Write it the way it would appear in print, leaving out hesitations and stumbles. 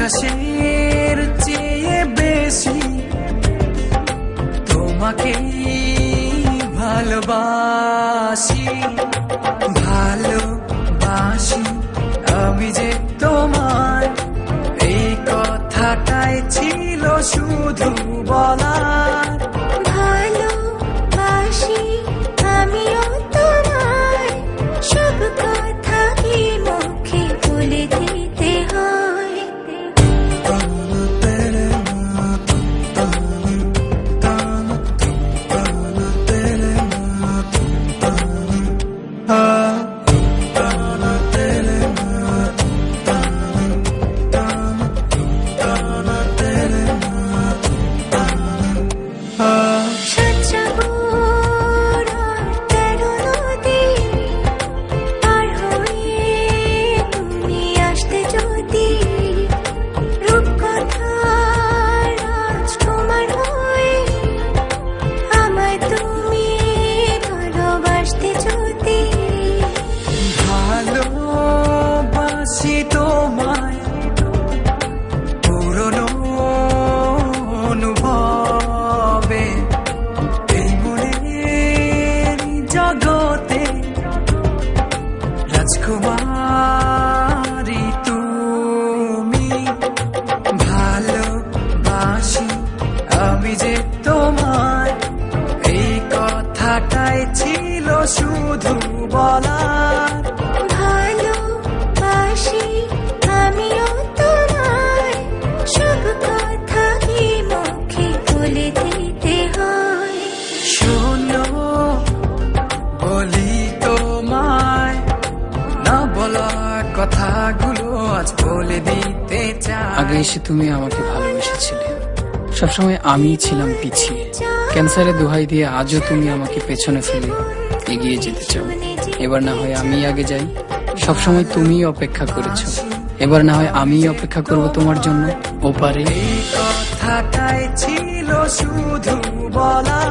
আকাশের চেয়ে বেশি তোমাকে ভালোবাসি, ভালোবাসি আমি যে তোমায়। এই কথাটাই ছিল শুধু বলার। ভালোবাসি আমিও তোমায়, সব কথা কি মুখে বলে দিতে হয়? ভালোবাসি তোমায় পুরনো অনুভবে, এই মনের জগতে রাজকুমারী তুমি। ভালোবাসি আমি যে তোমায়, এই কথাটাই ছিল শুধু বলার। ভালোবাসি আমিও তোমায়, সব কথা কি মুখে বলে দিতে হয়? শোনো বলি তোমায়, না বলা কথাগুলো আজ বলে দিতে চাই। আগে এসে তুমি আমাকে ভালোবেসেছিলে, সবসময় আমিই ছিলাম পিছিয়ে। ক্যান্সারে দোহাই দিয়ে আজও তুমি আমাকে পেছনে ফেলে এগিয়ে যেতে চাও। এবার না হয় আমি আগে যাই। সবসময় তুমিই অপেক্ষা করেছো, এবার না হয় আমিই অপেক্ষা করব তোমার জন্য ওপারে। এই কথাটাই ছিল শুধু বলা।